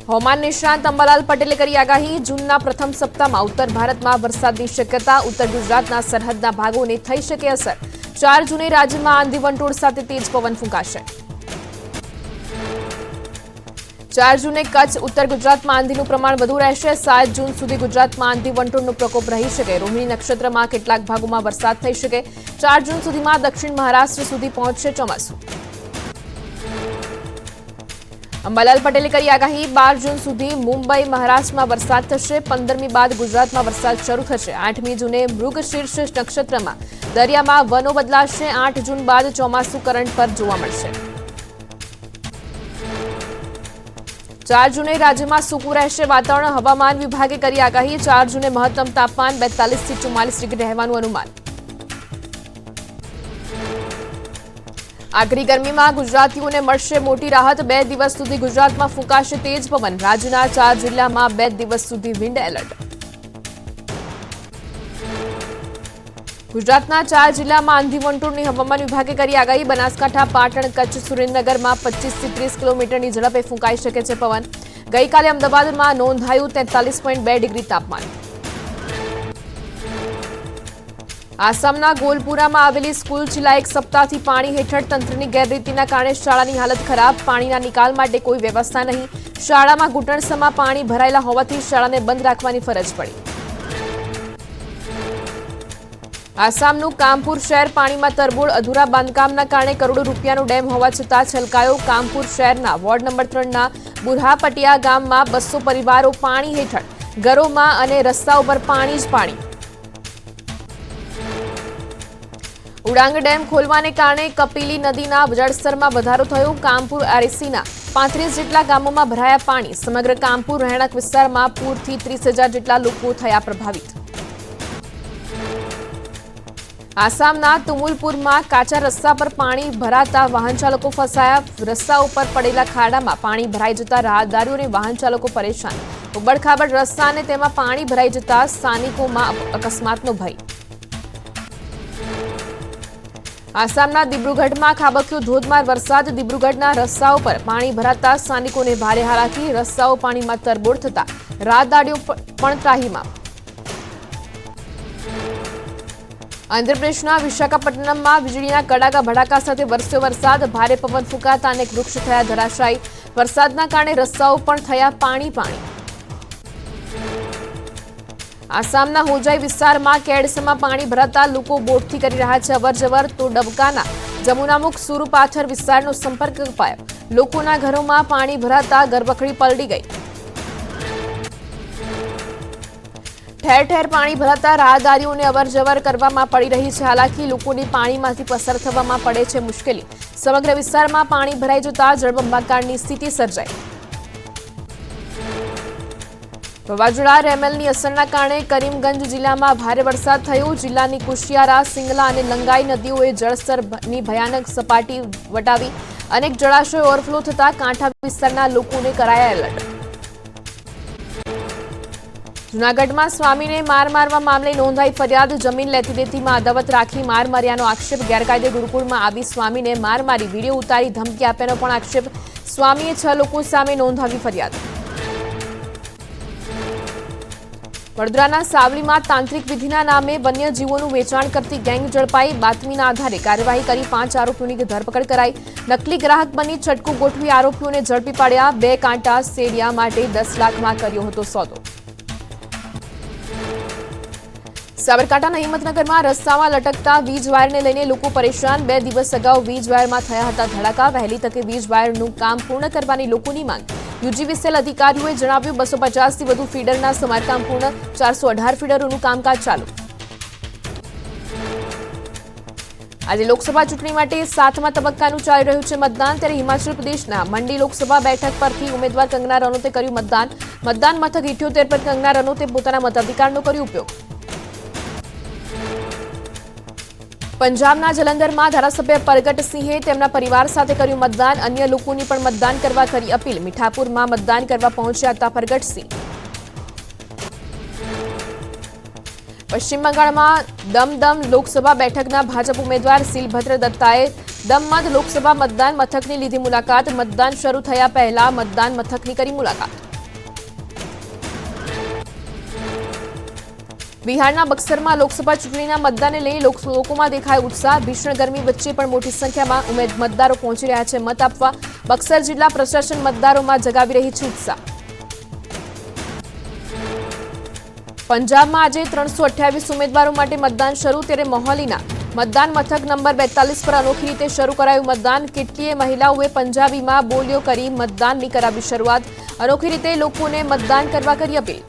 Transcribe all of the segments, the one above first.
હવામાન નિષ્ણાંત અંબાલાલ પટેલે કરી આગાહી. જૂનના પ્રથમ સપ્તાહમાં ઉત્તર ભારતમાં વરસાદની શક્યતા. ઉત્તર ગુજરાતના સરહદના ભાગોને થઈ શકે અસર. 4 જૂને રાજ્યમાં આંધી વંટોળ સાથે તેજ પવન ફૂંકાશે. 4 જૂને કચ્છ ઉત્તર ગુજરાતમાં આંધીનું પ્રમાણ વધુ રહેશે. 7 જૂન સુધી ગુજરાતમાં આંધી વંટોળનો પ્રકોપ રહી શકે. રોહિણી નક્ષત્રમાં કેટલાક ભાગોમાં વરસાદ થઈ શકે. 4 જૂન સુધીમાં દક્ષિણ મહારાષ્ટ્ર સુધી પહોંચશે ચોમાસું. અંબાલાલ પટેલે કરી આગાહી. 12 જૂન સુધી મુંબઈ મહારાષ્ટ્રમાં વરસાદ થશે. 15મી બાદ ગુજરાતમાં વરસાદ શરૂ થશે. 8મી જૂને મૃગશીર્ષ નક્ષત્રમાં દરિયામાં વનો બદલાશે. 8 જૂન બાદ ચોમાસું કરંટ પર જોવા મળશે. 4 જૂને રાજ્યમાં સૂકું રહેશે વાતાવરણ. હવામાન વિભાગે કરી આગાહી. 4 જૂને મહત્તમ તાપમાન 42 થી 44 ડિગ્રી રહેવાનું અનુમાન. આકરી ગરમીમાં ગુજરાતીઓને મળશે મોટી રાહત. 2 દિવસ સુધી ગુજરાતમાં ફૂંકાશે તેજ પવન. રાજ્યના 4 જિલ્લામાં 2 દિવસ સુધી વિન્ડ એલર્ટ. ગુજરાતના 4 જિલ્લામાં આંધી વંટોળની હવામાન વિભાગે કરી આગાહી. બનાસકાંઠા, પાટણ, કચ્છ, સુરેન્દ્રનગરમાં 25 થી 30 કિલોમીટરની ઝડપે ફૂંકાઈ શકે છે પવન. ગઈકાલે અમદાવાદમાં નોંધાયું 43.2 ડિગ્રી તાપમાન. આસામના ગોલપુરામાં આવેલી સ્કૂલ છેલ્લા 1 સપ્તાહથી પાણી હેઠળ. તંત્રની ગેરરીતિના કારણે શાળાની હાલત ખરાબ. પાણીના નિકાલ માટે કોઈ વ્યવસ્થા નહીં. શાળામાં ઘૂંટણસમાં પાણી ભરાયેલા હોવાથી શાળાને બંધ રાખવાની ફરજ પડી. આસામનું કામપુર શહેર પાણીમાં તરબોળ. અધૂરા બાંધકામના કારણે કરોડો રૂપિયાનો ડેમ હોવા છતાં છલકાયો. કામપુર શહેરના વોર્ડ નંબર 3ના બુરહાપટિયા ગામમાં 200 પરિવારો પાણી હેઠળ. ઘરોમાં અને રસ્તાઓ પર પાણી જ પાણી. ઉડાંગ ડેમ ખોલવાને કારણે કપિલી નદીના જળસ્તરમાં વધારો થયો. કામપુર આરસીના 35 જેટલા ગામોમાં ભરાયા પાણી. સમગ્ર કામપુર રહેણાંક વિસ્તારમાં પૂરથી 30,000 જેટલા લોકો થયા પ્રભાવિત. આસામના તુમુલપુરમાં કાચા રસ્તા પર પાણી ભરાતા વાહન ચાલકો ફસાયા. રસ્તાઓ પર પડેલા ખાડામાં પાણી ભરાઈ જતા રાહદારીઓ અને વાહન ચાલકો પરેશાન. ઉબડખાબડ રસ્તા અને તેમાં પાણી ભરાઈ જતા સ્થાનિકોમાં અકસ્માતનો ભય. આસામના દિબ્રુગઢમાં ખાબક્યો ધોધમાર વરસાદ. દિબ્રુગઢના રસ્તાઓ પર પાણી ભરાતા સ્થાનિકોને ભારે હાલાકી. રસ્તાઓ પાણીમાં તરબોળ થતા રાહદારીઓ પણ ત્રાહીમામ. આંધ્રપ્રદેશના વિશાખાપટ્ટનમમાં વીજળીના કડાકા ભડાકા સાથે વરસ્યો વરસાદ. ભારે પવન ફૂંકાતા અનેક વૃક્ષ થયા ધરાશાયી. વરસાદના કારણે રસ્તાઓ પણ થયા પાણી પાણી. આસામના હોજાઈ વિસ્તારમાં કેડસમાં પાણી ભરાતા લોકો બોટથી કરી રહ્યા છે અવરજવર. તો ડબકાના જમુનામુખ સુરુપાથર વિસ્તારનો સંપર્ક કપાયો. લોકોના ઘરોમાં પાણી ભરાતા ઘરવખરી પલળી ગઈ. ઠેર ઠેર પાણી ભરાતા રાહદારીઓને અવરજવર કરવામાં પડી રહી છે હાલાકી. લોકોને પાણીમાંથી પસાર થવામાં પડે છે મુશ્કેલી. સમગ્ર વિસ્તારમાં પાણી ભરાઈ જતા જળબંબાકારની સ્થિતિ સર્જાઈ. વાવાઝોડા રેમેલની અસરના કારણે કરીમગંજ જિલ્લામાં ભારે વરસાદ થયો. જિલ્લાની કુશિયારા, સિંગલા અને લંગાઈ નદીઓએ જળસ્તરની ભયાનક સપાટી વટાવી. અનેક જળાશયો ઓવરફ્લો થતા કાંઠા વિસ્તારના લોકોને કરાયા એલર્ટ. જૂનાગઢમાં સ્વામીને માર મારવા મામલે નોંધાઈ ફરિયાદ. જમીન લેતી દેતીમાં અદાવત રાખી માર માર્યાનો આક્ષેપ. ગેરકાયદે ગુરુકુળમાં આવી સ્વામીને માર મારી વિડીયો ઉતારી ધમકી આપ્યાનો પણ આક્ષેપ. સ્વામીએ 6 લોકો સામે નોંધાવી ફરિયાદ. વડોદરાના સાવલીમાં તાંત્રિક વિધિના નામે વન્યજીવોનું વેચાણ કરતી ગેંગ ઝડપાઈ. બાતમીના આધારે કાર્યવાહી કરી 5 આરોપીઓની ધરપકડ કરાઈ. નકલી ગ્રાહક બની છટકું ગોઠવી આરોપીઓને ઝડપી પાડ્યા. 2 કાંટા સેડિયા માટે 10 લાખમાં કર્યો હતો સોદો. સાબરકાંઠાના હિંમતનગરમાં રસ્તામાં લટકતા વીજ વાયરને લઈને લોકો પરેશાન. 2 દિવસ અગાઉ વીજ વાયરમાં થયા હતા ધડાકા. વહેલી તકે વીજ વાયરનું કામ પૂર્ણ કરવાની લોકોની માંગ. યુજીવીસીએલ અધિકારીઓએ જણાવ્યું 250 થી વધુ ફીડરના સમારકામ પૂર્ણ. 418 ફીડરોનું કામકાજ ચાલુ. આજે લોકસભા ચૂંટણી માટે 7મા તબક્કાનું ચાલી રહ્યું છે મતદાન. ત્યારે હિમાચલ પ્રદેશના મંડી લોકસભા બેઠક પરથી ઉમેદવાર કંગના રનૌતે કર્યું મતદાન. મતદાન મથક 78 પર કંગના રનૌતે પોતાના મતાધિકારનો કર્યો ઉપયોગ. પંજાબના જલંધરમાં ધારાસભ્ય પરગટસિંહે તેમના પરિવાર સાથે કર્યું મતદાન. અન્ય લોકોની પણ મતદાન કરવા કરી અપીલ. મીઠાપુરમાં મતદાન કરવા પહોંચ્યા હતા પરગટસિંહ. પશ્ચિમ બંગાળમાં દમદમ લોકસભા બેઠકના ભાજપ ઉમેદવાર સિલભદ્ર દત્તાએ દમમદ લોકસભા મતદાન મથકની લીધી મુલાકાત. મતદાન શરૂ થયા પહેલા મતદાન મથકની કરી મુલાકાત. બિહારના બક્સરમાં લોકસભા ચૂંટણીના મતદાનને લઈ લોકોમાં દેખાયો ઉત્સાહ। ભીષણ ગરમી વચ્ચે પણ મોટી સંખ્યામાં મતદારો પહોંચી રહ્યા છે મત આપવા। બક્સર જિલ્લા પ્રશાસન મતદારોમાં જગાવી રહી છે ઉત્સાહ। પંજાબમાં આજે 328 ઉમેદવારો માટે મતદાન શરૂ, ત્યારે મોહાલીના મતદાન મથક નંબર 42 પર અનોખી રીતે શરૂ કરાયું મતદાન। કેટલીય મહિલાઓએ પંજાબીમાં બોલીઓ કરી મતદાનની કરાવી શરૂઆત। અનોખી રીતે લોકોને મતદાન કરવા કરી અપીલ।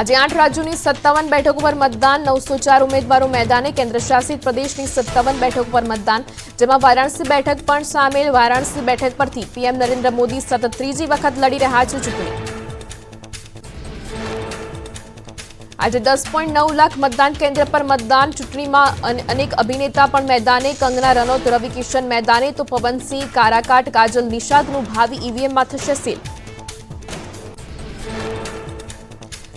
આજે 8 રાજ્યોની 57 બેઠકો પર મતદાન, 904 ઉમેદવારો મેદાને। કેન્દ્રશાસિત પ્રદેશની 57 બેઠકો પર મતદાન, જેમાં વારાણસી બેઠક પણ સામેલ। વારાણસી બેઠક પરથી પીએમ નરેન્દ્ર મોદી સતત ત્રીજી વખત લડી રહ્યા છે ચૂંટણી। આજે 10.9 લાખ મતદાન કેન્દ્ર પર મતદાન। ચૂંટણીમાં અનેક અભિનેતા પણ મેદાને। કંગના રનૌત, રવિ કિશન મેદાને, તો પવનસિંહ, કારાકાટ, કાજલ નિષાદનું ભાવિ ઈવીએમમાં થશે સીલ।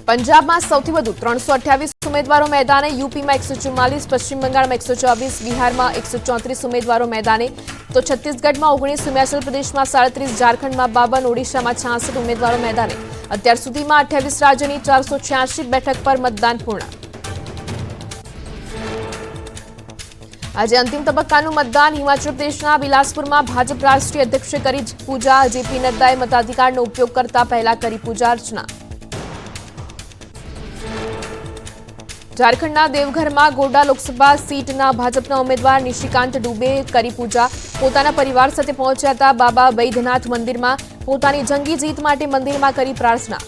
પંજાબમાં સૌથી વધુ 328 ઉમેદવારો મેદાને। યુપીમાં 144, પશ્ચિમ બંગાળમાં 124, બિહારમાં 134 ઉમેદવારો મેદાને, તો છત્તીસગઢમાં 19, હિમાચલ પ્રદેશમાં 37, ઝારખંડમાં 52, ઓડિશામાં 66 ઉમેદવારો મેદાને। અત્યાર સુધીમાં 28 રાજ્યની 486 બેઠક પર મતદાન પૂર્ણ। આજે અંતિમ તબક્કાનું મતદાન। હિમાચલ પ્રદેશના બિલાસપુરમાં ભાજપ રાષ્ટ્રીય અધ્યક્ષે કરી પૂજા। જેપી નડ્ડાએ મતાધિકારનો ઉપયોગ કરતા પહેલા કરી પૂજા અર્ચના। ઝારખંડના દેવઘરમાં ગોડા લોકસભા સીટના ભાજપના ઉમેદવાર નિશિકાંત દુબે કરી પૂજા। પોતાના પરિવાર સાથે પહોંચ્યા હતા બાબા બૈદ્યનાથ મંદિરમાં। પોતાની જંગી જીત માટે મંદિરમાં કરી પ્રાર્થના।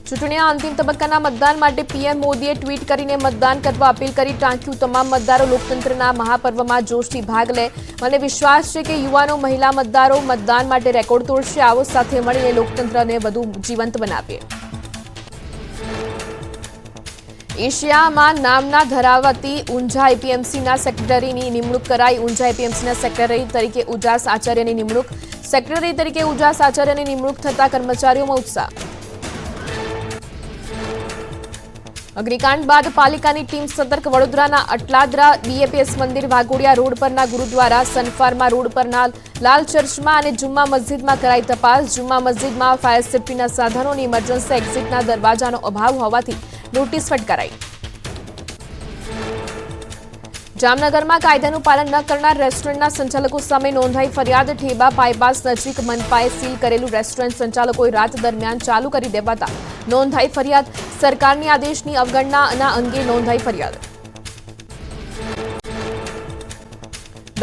ચૂંટણીના અંતિમ તબક્કાના મતદાન માટે પીએમ મોદીએ ટ્વીટ કરીને મતદાન કરવા અપીલ કરી। ટાંક્યું, તમામ મતદારો લોકતંત્રના મહાપર્વમાં જોશથી ભાગ લે। મને વિશ્વાસ છે કે યુવાનો, મહિલા મતદારો મતદાન માટે રેકોર્ડ તોડશે। આવો સાથે મળીને લોકતંત્રને વધુ જીવંત બનાવીએ। એશિયામાં નામના ધરાવતી ઊંઝા એપીએમસીના સેક્રેટરીની નિમણૂક કરાઈ। ઊંઝા એપીએમસીના સેક્રેટરી તરીકે ઉજાસ આચાર્યની નિમણૂક। સેક્રેટરી તરીકે ઉજાસ આચાર્યની નિમણૂક થતા કર્મચારીઓમાં ઉત્સાહ। અગ્નિકાંડ બાદ પાલિકાની ટીમ સતર્ક। વડોદરાના અટલાદરા બીએપીએસ મંદિર, વાઘોડિયા રોડ પરના ગુરુદ્વારા, સનફાર્મા રોડ પરના લાલ ચર્ચમાં અને જુમ્મા મસ્જિદમાં કરાઈ તપાસ। જુમ્મા મસ્જિદમાં ફાયર સેફ્ટીના સાધનોની ઇમરજન્સી એક્ઝિટના દરવાજાનો અભાવ હોવાથી નોટિસ ફટકારાઈ। જામનગરમાં કાયદાનું પાલન ન કરનાર રેસ્ટોરન્ટના સંચાલકો સામે નોંધાઈ ફરિયાદ। ઠેબા બાયપાસ નજીક મનપાએ સીલ કરેલું રેસ્ટોરન્ટ સંચાલકોએ રાત દરમિયાન ચાલુ કરી દેવાતા નોંધાઈ ફરિયાદ। સરકારની આદેશની અવગણના અંગે નોંધાઈ ફરિયાદ।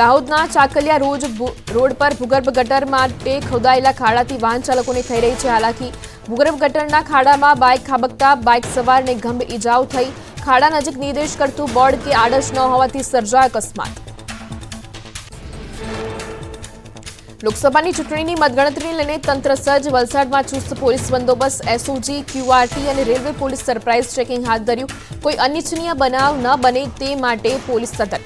દાહોદના ચાકલિયા રોડ પર ભૂગર્ભ ગટર માટે ખોદાયેલા ખાડાથી વાહન ચાલકોને થઈ રહી છે હાલાકી। ભૂગર્ભ ગટરના ખાડામાં બાઇક ખાબકતા બાઇક સવારને ગંભીર ઇજાઓ થઈ। ખાડા નજીક નિર્દેશ કરતું બોર્ડ કે આડશ ન હોવાથી સર્જાયો અકસ્માત। લોકસભાની ચૂંટણીની મતગણતરીને લઈને તંત્ર સજ્જ। વલસાડમાં ચુસ્ત પોલીસ બંદોબસ્ત। એસઓજી, ક્યુઆરટી અને રેલવે પોલીસ સરપ્રાઇઝ ચેકિંગ હાથ ધર્યું। કોઈ અનિચ્છનીય બનાવ ન બને તે માટે પોલીસ સતર્ક।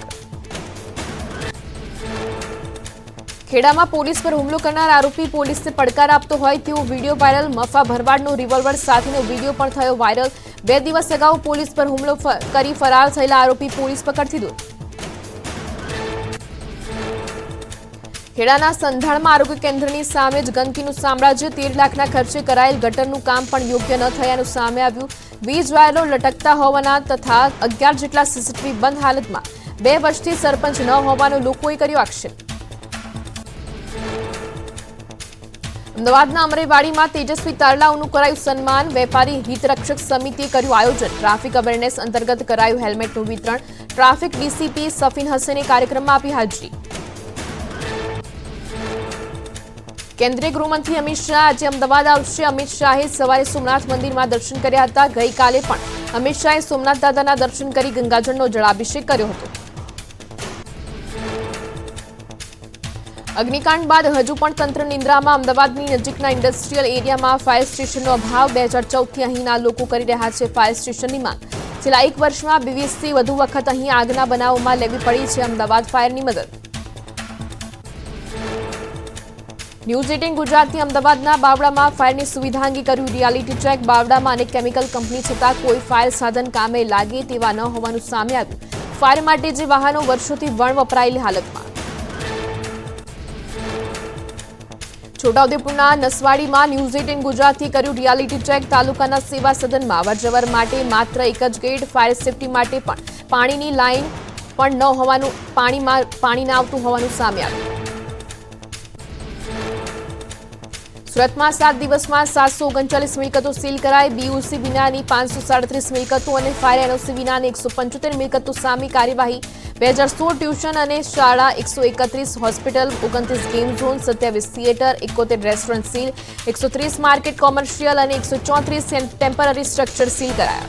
ખેડામાં પોલીસ પર હુમલો કરનાર આરોપી પોલીસને પડકાર આપતો હોય તેવો વિડીયો વાયરલ। મફા ભરવાડનો રિવોલ્વર સાથેનો વિડીયો પણ થયો વાયરલ। 2 દિવસ અગાઉ પોલીસ પર હુમલો કરી ફરાર થયેલા આરોપી પોલીસ પકડથી દૂર। ખેડાના સંધાણમાં આરોગ્ય કેન્દ્રની સામે જ ગંદકીનું સામ્રાજ્ય। 13 લાખના ખર્ચે કરાયેલ ગટરનું કામ પણ યોગ્ય ન થયાનું સામે આવ્યું। વીજ વાયરો લટકતા હોવાના તથા 11 જેટલા સીસીટીવી બંધ હાલતમાં। 2 વર્ષથી સરપંચ ન હોવાનો લોકોએ કર્યો આક્ષેપ। અમદાવાદના અમરેવાડીમાં તેજસ્વી તારલાઓનું કરાયું સન્માન। વેપારી હિતરક્ષક સમિતિએ કર્યું આયોજન। ટ્રાફિક અવેરનેસ અંતર્ગત કરાયું હેલ્મેટનું વિતરણ। ટ્રાફિક ડીસીપી સફીન હસને કાર્યક્રમમાં આપી હાજરી। કેન્દ્રીય ગૃહમંત્રી અમિત શાહ આજે અમદાવાદ આવશે। અમિત શાહે સવારે સોમનાથ મંદિરમાં દર્શન કર્યા હતા। ગઈકાલે પણ અમિત શાહે સોમનાથ દાદાના દર્શન કરી ગંગાજળનો જળાભિષેક કર્યો હતો। અગ્નિકાંડ બાદ હજુ પણ તંત્ર નિંદ્રામાં। અમદાવાદની નજીકના ઇન્ડસ્ટ્રીયલ એરિયામાં ફાયર સ્ટેશનનો અભાવ। 2014થી અહીંના લોકો કરી રહ્યા છે ફાયર સ્ટેશનની માંગ। છેલ્લા 1 વર્ષમાં 20થી વધુ વખત અહીં આગના બનાવોમાં લેવી પડી છે અમદાવાદ ફાયરની મદદ। ન્યૂઝ 18 ગુજરાતની અમદાવાદના બાવડામાં ફાયરની સુવિધા અંગે કર્યું રિયાલિટી ચેક। બાવડામાં અનેક કેમિકલ કંપની છતાં કોઈ ફાયર સાધન કામે લાગે તેવા ન હોવાનું સામે આવ્યું। ફાયર માટે જે વાહનો વર્ષોથી વણ વપરાયેલી હાલતમાં। છોટાઉદેપુરના નસવાડીમાં ન્યૂઝ 18 ગુજરાતથી કર્યું રિયાલિટી ચેક. તાલુકાના સેવા સદનમાં અવરજવર માટે માત્ર એક જ ગેટ. ફાયર સેફટી માટે પણ પાણીની લાઇન પણ ન હોવાનું પાણી ના આવતું હોવાનું સામે આવ્યું. સુરતમાં 7 દિવસમાં 739 મિલકતો સીલ કરાઈ. બીયુસી વિનાની 537 મિલકતો અને ફાયર એનઓસી વિનાની 175 મિલકતો સામે કાર્યવાહી. 2016 ટ્યુશન અને શાળા, 131 hospital, 29 game zone, 27 theatre, 71 restaurant seal, 130 market commercial અને 134 ટેમ્પરરી સ્ટ્રક્ચર સીલ કરાયા.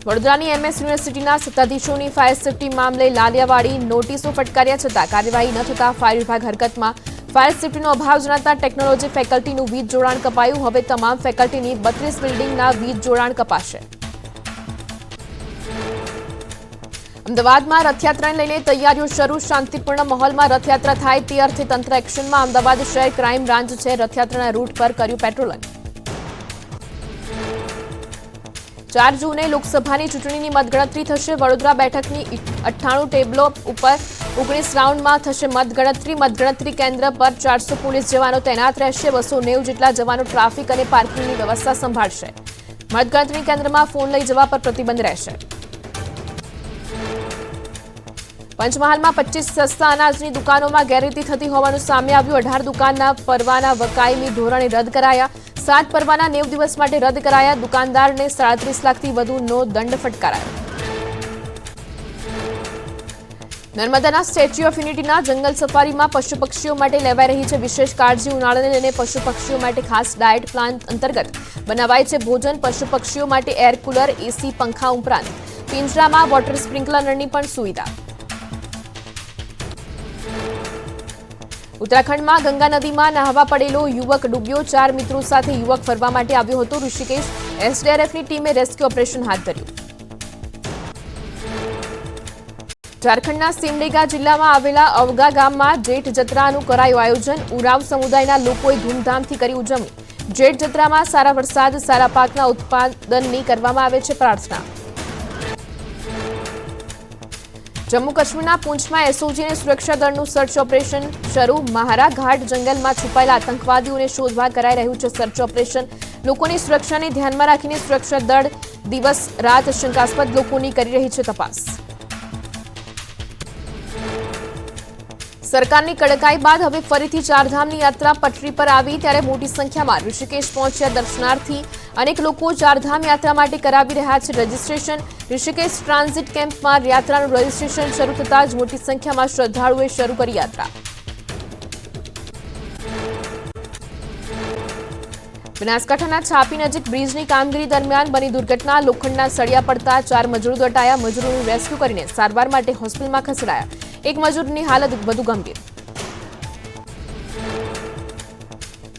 વડોદરાની એમએસ યુનિવર્સિટીના સત્તાધીશોની ફાયર સેફટી મામલે લાલિયાવાડી નોટિસો ફટકાર્યા છતાં કાર્યવાહી ન થતા ફાયર વિભાગ હરકતમાં. ફાયર સેફટીનો અભાવ જણાતા ટેકનોલોજી ફેકલ્ટીનું વીજ જોડાણ કપાયું. હવે તમામ ફેકલ્ટીની 32 બિલ્ડિંગના વીજ જોડાણ કપાશે. અમદાવાદમાં રથયાત્રાને લઈને તૈયારીઓ શરૂ. શાંતિપૂર્ણ માહોલમાં રથયાત્રા થાય તે અર્થે તંત્ર એક્શનમાં. અમદાવાદ શહેર ક્રાઇમ બ્રાન્ચ છે રથયાત્રાના રૂટ પર કર્યું પેટ્રોલિંગ. 4 જૂને લોકસભાની ચૂંટણીની મતગણતરી થશે. વડોદરા બેઠકની 98 ટેબલો ઉપર 19 રાઉન્ડમાં થશે મતગણતરી. મતગણતરી કેન્દ્ર પર 400 પોલીસ જવાનો તૈનાત રહેશે. 290 જેટલા જવાનો ટ્રાફિક અને પાર્કિંગની વ્યવસ્થા સંભાળશે. મતગણતરી કેન્દ્રમાં ફોન લઈ જવા પર પ્રતિબંધ રહેશે. પંચમહાલમાં 25 સસ્તા અનાજની દુકાનોમાં ગેરરીતિ થતી હોવાનું સામે આવ્યું. 18 દુકાનના પરવાના વકાયમી ધોરણે રદ કરાયા. 7 પરવાના 90 દિવસ માટે રદ કરાયા. દુકાનદારને 37 લાખથી વધુનો દંડ ફટકારાયો. નર્મદાના સ્ટેચ્યુ ઓફ યુનિટીના જંગલ સફારીમાં પશુ પક્ષીઓ માટે લેવાઈ રહી છે વિશેષ કાળજી. ઉનાળાને લઈને પશુ પક્ષીઓ માટે ખાસ ડાયટ પ્લાન અંતર્ગત બનાવાય છે ભોજન. પશુ પક્ષીઓ માટે એર કુલર, એસી, પંખા ઉપરાંત પિંજરામાં વોટર સ્પ્રિંકલરની પણ સુવિધા. ઉત્તરાખંડમાં ગંગા નદીમાં નહાવા પડેલો યુવક ડૂબ્યો. 4 મિત્રો સાથે યુવક ફરવા માટે આવ્યો હતો ઋષિકેશ. એસડીઆરએફની ટીમે રેસ્ક્યુ ઓપરેશન હાથ ધર્યું. ઝારખંડના સિમડેગા જિલ્લામાં આવેલા અવગા ગામમાં જેઠ જત્રાનું કરાયું આયોજન. ઉરાવ સમુદાયના લોકોએ ધૂમધામથી કરી ઉજવણી. જેઠ જત્રામાં સારા વરસાદ, સારા પાકના ઉત્પાદનની કરવામાં આવે છે પ્રાર્થના. જમ્મુ કાશ્મીરના પૂંછમાં એસઓજી અને સુરક્ષા દળનું સર્ચ ઓપરેશન શરૂ. મહારા ઘાટ જંગલમાં છુપાયેલા આતંકવાદીઓને શોધવા કરાઈ રહ્યું છે સર્ચ ઓપરેશન. લોકોની સુરક્ષાને ધ્યાનમાં રાખીને સુરક્ષા દળ દિવસ રાત શંકાસ્પદ લોકોની કરી રહી છે તપાસ. સરકારની કડકાઈ બાદ હવે ફરીથી ચારધામની યાત્રા પટરી પર આવી. ત્યારે મોટી સંખ્યામાં ઋષિકેશ પહોંચ્યા દર્શનાર્થી. અનેક લોકો ચારધામ યાત્રા માટે કરાવી રહ્યા છે રજીસ્ટ્રેશન. ઋષિકેશ ટ્રાન્ઝિટ કેમ્પમાં યાત્રાનું રજીસ્ટ્રેશન શરૂ થતાં જ મોટી સંખ્યામાં શ્રદ્ધાળુઓએ શરૂ કરી યાત્રા. બનાસકાંઠાના છાપી નજીક બ્રિજની કામગીરી દરમિયાન બની દુર્ઘટના. લોખંડના સળિયા પડતા 4 મજૂરો દટાયા. મજૂરોનું રેસ્ક્યુ કરીને સારવાર માટે હોસ્પિટલમાં ખસેડાયા. એક મજૂરની હાલત વધુ ગંભીર.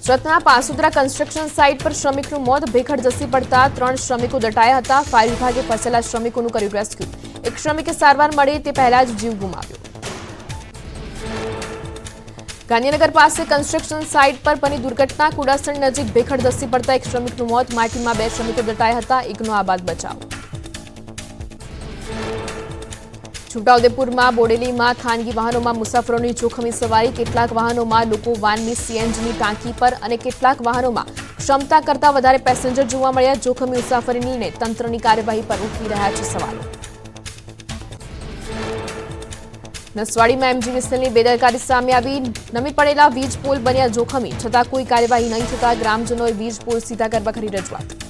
સુરતના પાસુદ્રા કન્સ્ટ્રક્શન સાઇટ પર શ્રમિકનું મોત. ભેખડ ધસી પડતા 3 શ્રમિકો દટાયા હતા. ફાયર વિભાગે ફસેલા શ્રમિકોનું કર્યું રેસ્ક્યુ. એક શ્રમિકે સારવાર મળે તે પહેલા જ જીવ ગુમાવ્યો. ગાંધીનગર પાસે કન્સ્ટ્રક્શન સાઇટ પર બની દુર્ઘટના. કુડાસણ નજીક ભેખડ ધસી પડતા એક શ્રમિકનું મોત. માટીમાં 2 શ્રમિકો દટાયા હતા. એકનો આબાદ બચાવ. છોટાઉદેપુરમાં બોડેલીમાં ખાનગી વાહનોમાં મુસાફરોની જોખમી સવારી. કેટલાક વાહનોમાં લોકો વાનની સીએનજીની ટાંકી પર અને કેટલાક વાહનોમાં ક્ષમતા કરતાં વધારે પેસેન્જર જોવા મળ્યા. જોખમી મુસાફરીને લઈને તંત્રની કાર્યવાહી પર ઉઠી રહ્યા છે સવાલો. નસવાડીમાં એમજીવીસીએલની બેદરકારી સામે આવી. નમી પડેલા વીજ પોલ બન્યા જોખમી. છતાં કોઈ કાર્યવાહી નહીં થતા ગ્રામજનોએ વીજ પોલ સીધા કરવા કરી રજૂઆત.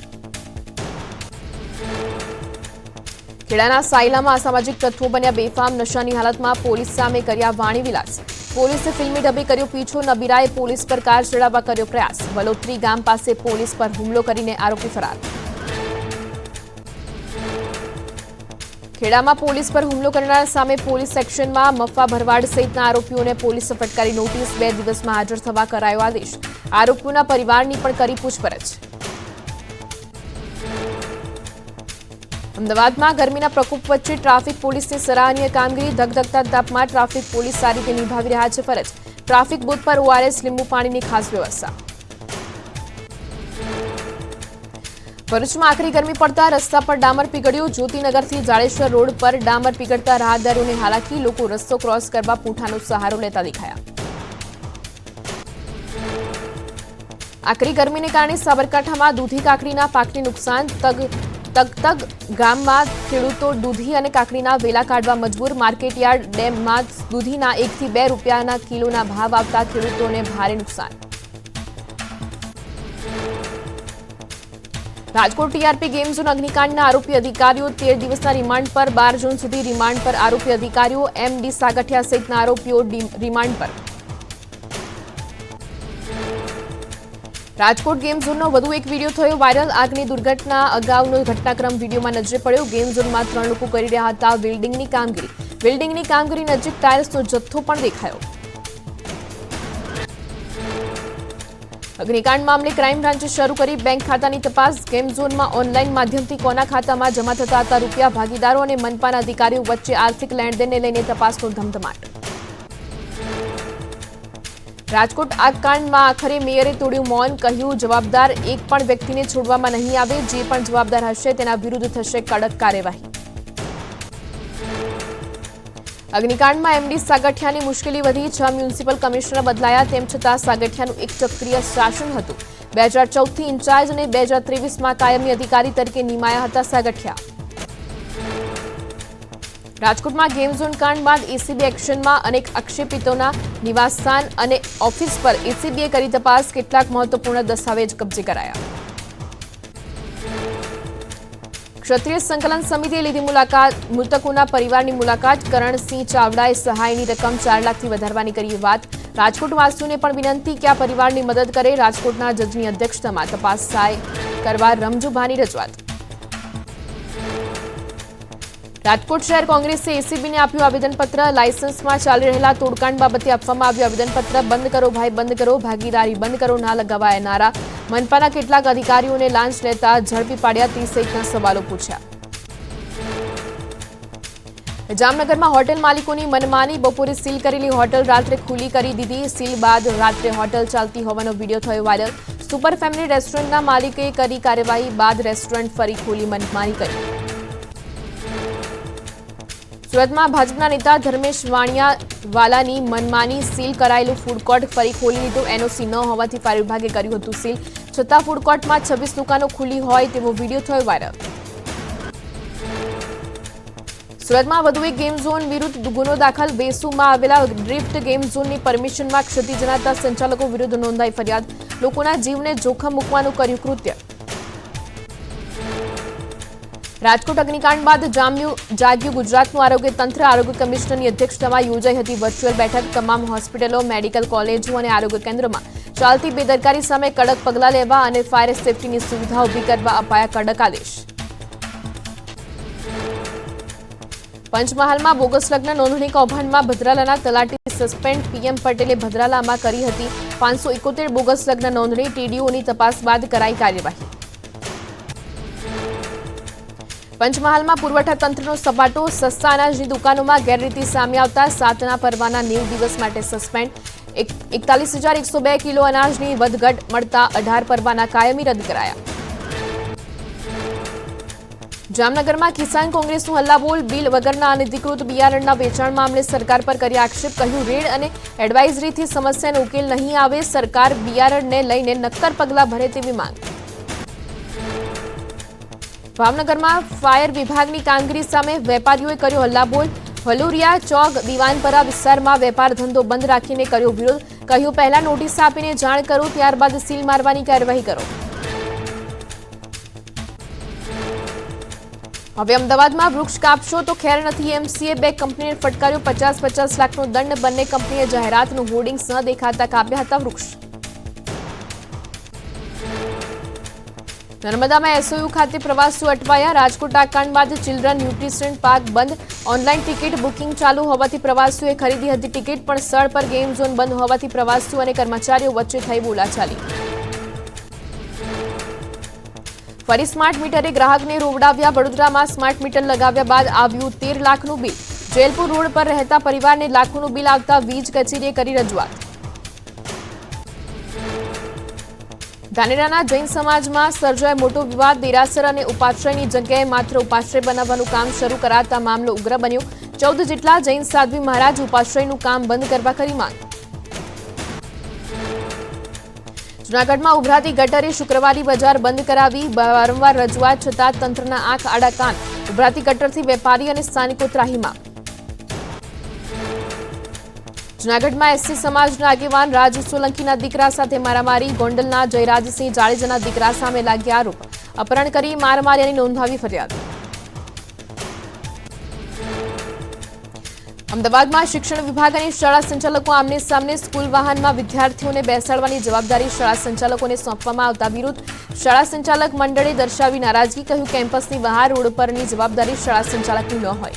ખેડાના સાયલામાં અસામાજિક તત્વો બન્યા બેફામ. નશાની હાલતમાં પોલીસ સામે કર્યા વાણીવિલાસ. પોલીસે ફિલ્મી ઢબે કર્યો પીછો. નબીરાએ પોલીસ પર કાર ચડાવવા કર્યો પ્રયાસ. વલોત્રી ગામ પાસે પોલીસ પર હુમલો કરીને આરોપી ફરાર. ખેડામાં પોલીસ પર હુમલો કરનાર સામે પોલીસ એક્શનમાં. મફા ભરવાડ સહિતના આરોપીઓને પોલીસે ફટકારી નોટિસ. 2 દિવસમાં હાજર થવા કરાયો આદેશ. આરોપીઓના પરિવારની પણ કરી પૂછપરછ. અમદાવાદમાં ગરમીના પ્રકોપ વચ્ચે ટ્રાફિક પોલીસની સરાહનીય કામગીરી. ધગધગતા તાપમાં ટ્રાફિક પોલીસ સારી રીતે નિભાવી રહ્યા છે ફરજ. ટ્રાફિક બૂથ પર ઓઆરએસ, લીંબુ પાણીની ખાસ વ્યવસ્થા. ભરૂચમાં આકરી ગરમી પડતા રસ્તા પર ડામર પીગળ્યું. જ્યોતિનગરથી જાડેશ્વર રોડ પર ડામર પીગળતા રાહદારીઓને હાલાકી. લોકો રસ્તો ક્રોસ કરવા પૂંઠાનો સહારો લેતા દેખાયા. આકરી ગરમીને કારણે સાબરકાંઠામાં દૂધી કાકડીના પાકને નુકસાન. તગતગ ગામમાં ખેડૂતો દૂધી અને કાકડીના વેલા કાઢવા મજબૂર. માર્કેટયાર્ડ ડેમમાં દૂધીના 1 થી 2 રૂપિયાના કિલોના ભાવ આવતા ખેડૂતોને ભારે નુકસાન. રાજકોટ ટીઆરપી ગેમ ઝોન અગ્નિકાંડના આરોપી અધિકારીઓ 13 દિવસના રિમાન્ડ પર. 12 જૂન સુધી રિમાન્ડ પર આરોપી અધિકારીઓ. એમડી સાગઠિયા સહિતના આરોપીઓ રિમાન્ડ પર. રાજકોટ ગેમ ઝોનનો વધુ એક વિડીયો થયો વાયરલ. આગની દુર્ઘટના અગાઉનો ઘટનાક્રમ વિડીયોમાં નજરે પડ્યો. ગેમ ઝોનમાં 3 લોકો કરી રહ્યા હતા વેલ્ડિંગની કામગીરી. વેલ્ડિંગની કામગીરી નજીક ટાયર્સનો જથ્થો પણ દેખાયો. અગ્નિકાંડ મામલે ક્રાઇમ બ્રાન્ચે શરૂ કરી બેંક ખાતાની તપાસ. ગેમ ઝોનમાં ઓનલાઈન માધ્યમથી કોના ખાતામાં જમા થતા હતા રૂપિયા. ભાગીદારો અને મનપાના અધિકારીઓ વચ્ચે આર્થિક લેણદેણને લઈને તપાસનો ધમધમાટ. રાજકોટ આગકાંડમાં આખરે મેયરે તોડ્યું મૌન. કહ્યું જવાબદાર એક પણ વ્યક્તિને છોડવામાં નહીં આવે. જે પણ જવાબદાર હશે તેના વિરુદ્ધ થશે કડક કાર્યવાહી. અગ્નિકાંડમાં એમડી સાગઠિયાની મુશ્કેલી વધી. 6 મ્યુનિસિપલ કમિશનર બદલાયા. તેમ છતાં સાગઠિયાનું એક ચક્રીય શાસન હતું. 2014 થી ઇન્ચાર્જ અને 2023માં કાયમી અધિકારી તરીકે નિમાયા હતા સાગઠિયા. રાજકોટમાં ગેમ ઝોન કાંડ બાદ એસીબી એક્શનમાં. અનેક આક્ષેપિતોના નિવાસસ્થાન અને ઓફિસ પર એસીબીએ કરી તપાસ. કેટલાક મહત્વપૂર્ણ દસ્તાવેજ કબજે કરાયા. ક્ષત્રિય સંકલન સમિતિએ લીધી મુલાકાત. મૃતકોના પરિવારની મુલાકાત. કરણસિંહ ચાવડાએ સહાયની રકમ 4 લાખથી વધારવાની કરી વાત. રાજકોટવાસીઓને પણ વિનંતી કે આ પરિવારની મદદ કરે. રાજકોટના જજની અધ્યક્ષતામાં તપાસ સહાય કરવા રમજુભાની રજૂઆત. રાજકોટ શહેર કોંગ્રેસે એસીબીને આપ્યું આવેદનપત્ર. લાયસન્સમાં ચાલી રહેલા તોડકાંડ બાબતે આપવામાં આવ્યું આવેદનપત્ર. બંધ કરો ભાઈ બંધ કરો, ભાગીદારી બંધ કરો, ના લગાવાયા નારા. મનપાના કેટલાક અધિકારીઓને લાંચ લેતા ઝડપી પાડ્યા. તે સહિતના સવાલો પૂછ્યા. જામનગરમાં હોટેલ માલિકોની મનમાની. બપોરે સીલ કરેલી હોટેલ રાત્રે ખુલ્લી કરી દીધી. સીલ બાદ રાત્રે હોટેલ ચાલતી હોવાનો વિડીયો થયો વાયરલ. સુપર ફેમિલી રેસ્ટોરન્ટના માલિકે કરી કાર્યવાહી. બાદ રેસ્ટોરન્ટ ફરી ખોલી મનમાની કરી. સુરતમાં ભાજપના નેતા ધર્મેશ વાણિયાવાલાની મનમાની. સીલ કરાયેલું ફૂડ કોર્ટ ફરી ખોલી લીધું. એનઓસી ન હોવાથી ફાયર વિભાગે કર્યું હતું સીલ. છતાં ફૂડ કોર્ટમાં 26 દુકાનો ખુલ્લી હોય તેવો વિડીયો થયો વાયરલ. સુરતમાં વધુ એક ગેમ ઝોન વિરુદ્ધ ગુનો દાખલ. વેસુમાં આવેલા ડ્રિફ્ટ ગેમ ઝોનની પરમિશનમાં ક્ષતિ જણાતા સંચાલકો વિરુદ્ધ નોંધાઈ ફરિયાદ. લોકોના જીવને જોખમ મૂકવાનું કર્યું કૃત્ય. રાજકોટ અગ્નિકાંડ બાદ જાગ્યું ગુજરાતનું આરોગ્ય તંત્ર. આરોગ્ય કમિશનરની અધ્યક્ષતામાં યોજાઈ હતી વર્ચ્યુઅલ બેઠક. તમામ હોસ્પિટલો, મેડિકલ કોલેજો અને આરોગ્ય કેન્દ્રોમાં ચાલતી બેદરકારી સામે કડક પગલાં લેવા અને ફાયર સેફટીની સુવિધા ઊભી કરવા અપાયા કડક આદેશ. પંચમહાલમાં બોગસ લગ્ન નોંધણી કૌભાંડમાં ભદ્રાલાના તલાટી સસ્પેન્ડ. પીએમ પટેલે ભદ્રાલામાં કરી હતી 571 બોગસ લગ્ન નોંધણી. ટીડીઓની તપાસ બાદ કરાઈ કાર્યવાહી. પંચમહાલમાં પુરવઠા તંત્રનો સપાટો. સસ્તા અનાજની દુકાનોમાં ગેરરીતિ સામે આવતા 7ના પરવાના 90 દિવસ માટે સસ્પેન્ડ. 41,102 કિલો અનાજની વધઘટ મળતા 18 પરવાના કાયમી રદ કરાયા. જામનગરમાં કિસાન કોંગ્રેસનું હલ્લાબોલ. બિલ વગરના અનધિકૃત બિયારણના વેચાણ મામલે સરકાર પર કર્યા આક્ષેપ. કહ્યું રેડ અને એડવાઇઝરીથી સમસ્યાનો ઉકેલ નહીં આવે. સરકાર બિયારણને લઈને નક્કર પગલાં ભરે તેવી માંગ. ભાવનગરમાં ફાયર વિભાગની કામગીરી સામે વેપારીઓએ કર્યો હલ્લાબોલ. વલુરિયા ચોક દિવાનપરા વિસ્તારમાં વેપાર ધંધો બંધ રાખીને કર્યો વિરોધ. કહ્યું પહેલા નોટિસ આપીને જાણ કરો, ત્યારબાદ સીલ મારવાની કાર્યવાહી કરો. હવે અમદાવાદમાં વૃક્ષ કાપશો તો ખેર નથી. એમસીએ 2 કંપનીને ફટકાર્યો. 50-50 લાખનો દંડ. બંને કંપનીએ જાહેરાતનું હોર્ડિંગ્સ ન દેખાતા કાપ્યા હતા વૃક્ષ. નર્મદામાં એસઓયુ ખાતે પ્રવાસીઓ અટવાયા. રાજકોટ આગકાંડ બાદ ચિલ્ડ્રન ન્યુટ્રિશન પાર્ક બંધ. ઓનલાઈન ટિકિટ બુકિંગ ચાલુ હોવાથી પ્રવાસીઓએ ખરીદી હતી ટિકિટ, પણ સ્થળ પર ગેમ ઝોન બંધ હોવાથી પ્રવાસીઓ અને કર્મચારીઓ વચ્ચે થઈ બોલાચાલી. ફરી સ્માર્ટ મીટરે ગ્રાહકને રોવડાવ્યા. વડોદરામાં સ્માર્ટ મીટર લગાવ્યા બાદ આવ્યું 13 લાખનું બિલ. જેલપુર રોડ પર રહેતા પરિવારને લાખોનું બિલ આવતા વીજ કચેરીએ કરી રજૂઆત. ધાનેરાના જૈન સમાજમાં સર્જાયો મોટો વિવાદ. દેરાસર અને ઉપાશ્રયની જગ્યાએ માત્ર ઉપાશ્રય બનાવવાનું કામ શરૂ કરાતા મામલો ઉગ્ર બન્યો. 14 જેટલા જૈન સાધ્વી મહારાજ ઉપાશ્રયનું કામ બંધ કરવા કરી માંગ. જૂનાગઢમાં ઉભરાતી ગટરે શુક્રવારે બજાર બંધ કરાવી વારંવાર રજૂઆત છતાં તંત્રના આંખ આડા કાન ઉભરાતી ગટરથી વેપારી અને સ્થાનિકો ત્રાહિમામ જૂનાગઢમાં એસસી સમાજના આગેવાન રાજુ સોલંકીના દીકરા સાથે મારામારી ગોંડલના જયરાજસિંહ જાડેજાના દીકરા સામે લાગ્યા આરોપ અપહરણ કરી મારમારીની નોંધાવી ફરિયાદ અમદાવાદમાં શિક્ષણ વિભાગ અને શાળા સંચાલકો આમને સામને સ્કૂલ વાહનમાં વિદ્યાર્થીઓને બેસાડવાની જવાબદારી શાળા સંચાલકોને સોંપવામાં આવતા વિરુદ્ધ શાળા સંચાલક મંડળે દર્શાવી નારાજગી કહ્યું કેમ્પસની બહાર રોડ પરની જવાબદારી શાળા સંચાલકની ન હોય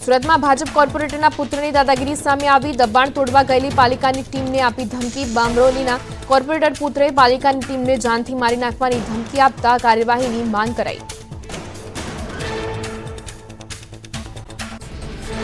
સુરતમાં ભાજપ કોર્પોરેટરના પુત્રની દાદાગીરી સામે આવી દબાણ તોડવા ગયેલી પાલિકાની ટીમને આપી ધમકી બામરોલીના કોર્પોરેટર પુત્રે પાલિકાની ટીમને જાનથી મારી નાખવાની ધમકી આપતા કાર્યવાહીની માંગ કરાઈ